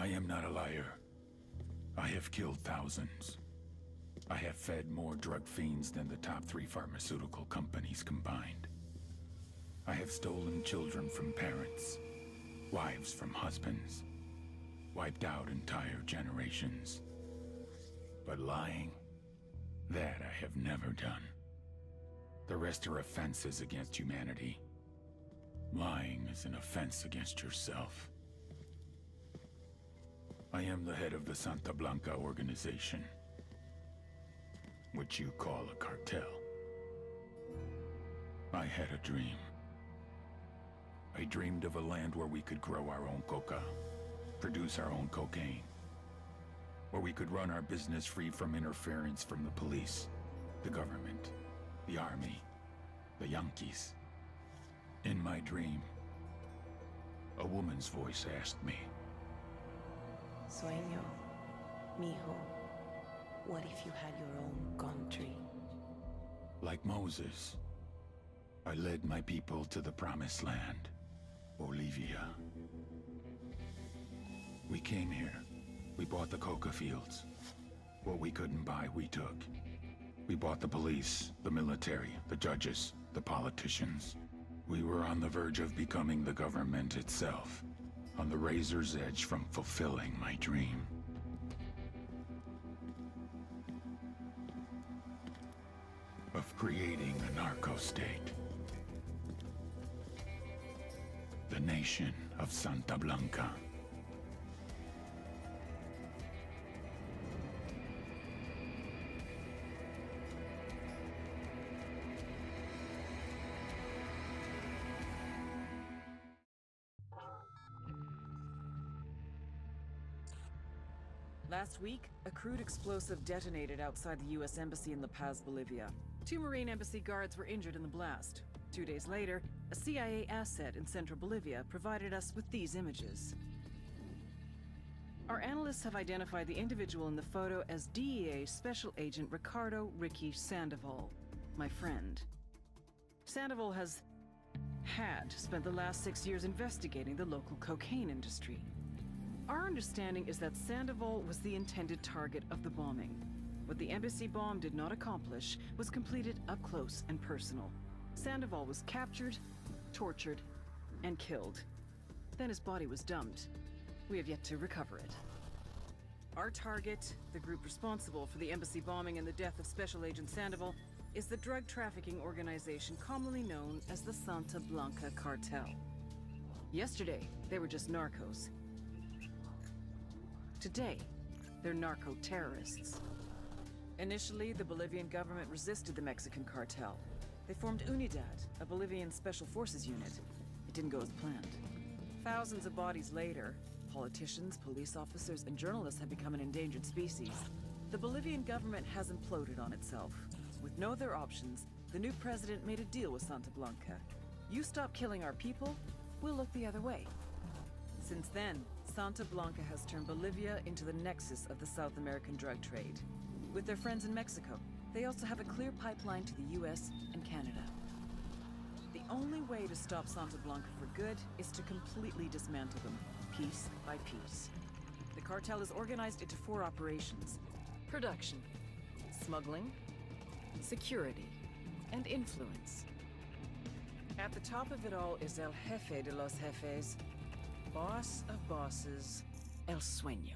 I am not a liar. I have killed thousands. I have fed more drug fiends than the top 3 pharmaceutical companies combined. I have stolen children from parents, wives from husbands, wiped out entire generations. But lying, that I have never done. The rest are offenses against humanity. Lying is an offense against yourself. I am the head of the Santa Blanca organization, which you call a cartel. I had a dream. I dreamed of a land where we could grow our own coca, produce our own cocaine, where we could run our business free from interference from the police, the government, the army, the Yankees. In my dream, a woman's voice asked me, Sueño, mijo, what if you had your own country? like Moses, I led my people to the promised land, Bolivia. We came here. We bought the coca fields. What we couldn't buy, we took. We bought the police, the military, the judges, the politicians. We were on the verge of becoming the government itself, on the razor's edge from fulfilling my dream. Of creating a narco-state. The nation of Santa Blanca. Last week, a crude explosive detonated outside the U.S. Embassy in La Paz, Bolivia. 2 Marine Embassy guards were injured in the blast. 2 days later, a CIA asset in central Bolivia provided us with these images. Our analysts have identified the individual in the photo as DEA Special Agent Ricardo Ricky Sandoval, my friend. Sandoval had spent the last 6 years investigating the local cocaine industry. Our understanding is that Sandoval was the intended target of the bombing. What the embassy bomb did not accomplish was completed up close and personal. Sandoval was captured, tortured, and killed. Then his body was dumped. We have yet to recover it. Our target, the group responsible for the embassy bombing and the death of Special Agent Sandoval, is the drug trafficking organization commonly known as the Santa Blanca Cartel. Yesterday, they were just narcos. Today, they're narco-terrorists. Initially, the Bolivian government resisted the Mexican cartel. They formed Unidad, a Bolivian special forces unit. It didn't go as planned. Thousands of bodies later, politicians, police officers, and journalists have become an endangered species. The Bolivian government has imploded on itself. With no other options, the new president made a deal with Santa Blanca. You stop killing our people, we'll look the other way. Since then, Santa Blanca has turned Bolivia into the nexus of the South American drug trade. With their friends in Mexico, they also have a clear pipeline to the US and Canada. The only way to stop Santa Blanca for good is to completely dismantle them, piece by piece. The cartel is organized into 4 operations: production, smuggling, security, and influence. At the top of it all is El Jefe de los Jefes, boss of bosses, El Sueño.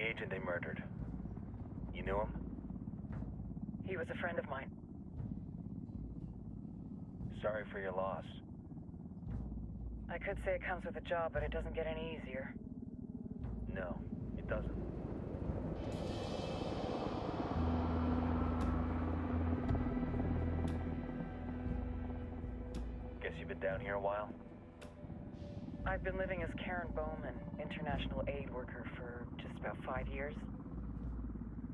agent they murdered. You knew him? He was a friend of mine. Sorry for your loss. I could say it comes with a job, but it doesn't get any easier. No, it doesn't. Guess you've been down here a while? I've been living as Karen Bowman, international aid worker, for just about 5 years.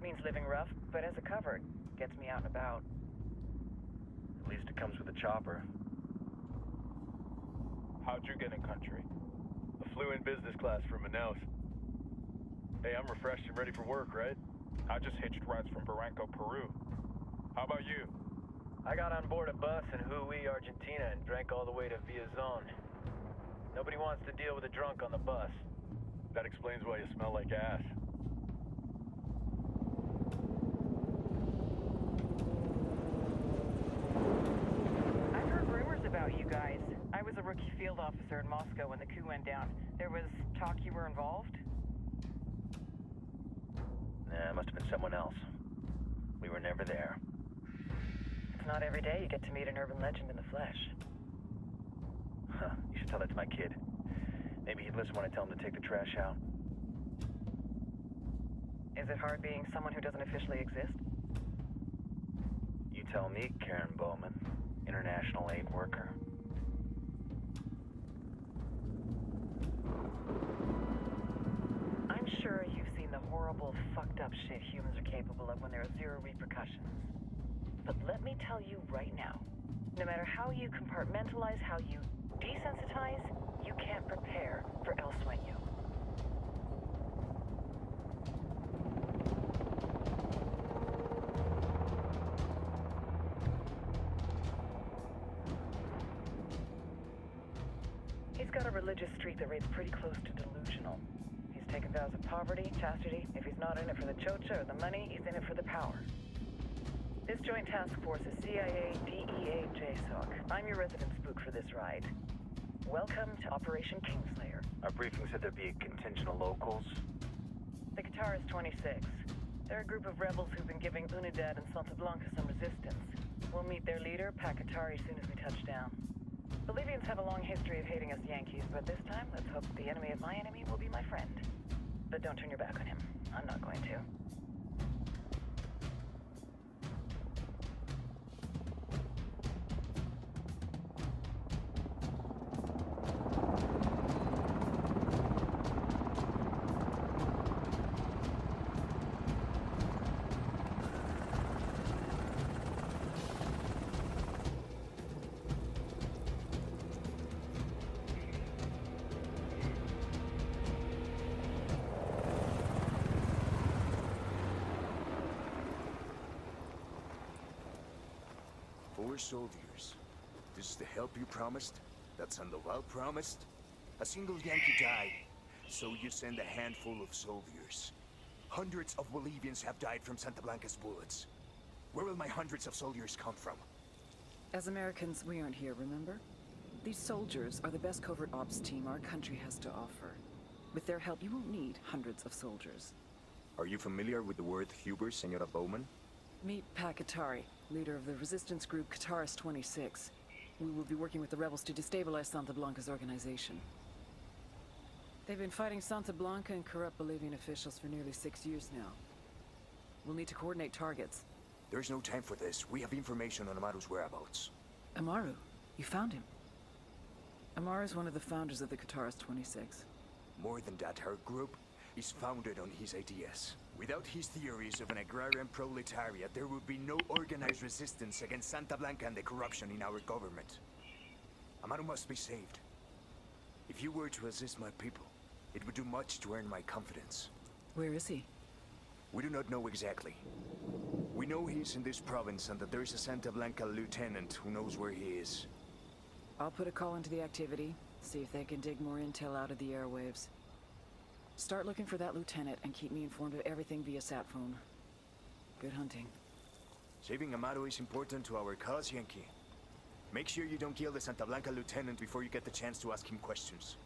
Means living rough, but as a cover, gets me out and about. At least it comes with a chopper. How'd you get in country? I flew in business class from Manaus. Hey, I'm refreshed and ready for work, right? I just hitched rides from Barranco, Peru. How about you? I got on board a bus in Jujuy, Argentina, and drank all the way to Villazon. Nobody wants to deal with a drunk on the bus. That explains why you smell like ass. I've heard rumors about you guys. I was a rookie field officer in Moscow when the coup went down. There was talk you were involved? Nah, it must have been someone else. We were never there. It's not every day you get to meet an urban legend in the flesh. Huh, you should tell that to my kid. Maybe he'd listen when I tell him to take the trash out. Is it hard being someone who doesn't officially exist? You tell me, Karen Bowman, international aid worker. I'm sure you've seen the horrible, fucked up shit humans are capable of when there are zero repercussions. But let me tell you right now, no matter how you compartmentalize, how you desensitize, you can't prepare for El Sueño. He's got a religious streak that rates pretty close to delusional. He's taken vows of poverty, chastity. If he's not in it for the chocha or the money, he's in it for the power. This joint task force is CIA, DEA, JSOC. I'm your resident spook for this ride. Welcome to Operation Kingslayer. Our briefing said there'd be a contingent of locals. The Guitarist 26. They're a group of rebels who've been giving Unidad and Santa Blanca some resistance. We'll meet their leader, Pakatari, soon as we touch down. Bolivians have a long history of hating us Yankees, but this time, let's hope the enemy of my enemy will be my friend. But don't turn your back on him. I'm not going to. Four soldiers. This is the help you promised? That Sandoval promised? A single Yankee died, so you send a handful of soldiers. Hundreds of Bolivians have died from Santa Blanca's bullets. Where will my hundreds of soldiers come from? As Americans, we aren't here, remember? These soldiers are the best covert ops team our country has to offer. With their help, you won't need hundreds of soldiers. Are you familiar with the word Huber, Senora Bowman? Meet Pakatari, leader of the resistance group Guitarist 26. We will be working with the rebels to destabilize Santa Blanca's organization. They've been fighting Santa Blanca and corrupt Bolivian officials for nearly 6 years now. We'll need to coordinate targets. There's no time for this. We have information on Amaru's whereabouts. Amaru? You found him? Amaru is one of the founders of the Guitarist 26. More than that, her group is founded on his ideas. Without his theories of an agrarian proletariat, there would be no organized resistance against Santa Blanca and the corruption in our government. Amaru must be saved. If you were to assist my people, it would do much to earn my confidence. Where is he? We do not know exactly. We know he's in this province and that there is a Santa Blanca lieutenant who knows where he is. I'll put a call into the activity, see if they can dig more intel out of the airwaves. Start looking for that lieutenant and keep me informed of everything via sat phone. Good hunting. Saving Amaru is important to our cause, Yankee. Make sure you don't kill the Santa Blanca lieutenant before you get the chance to ask him questions.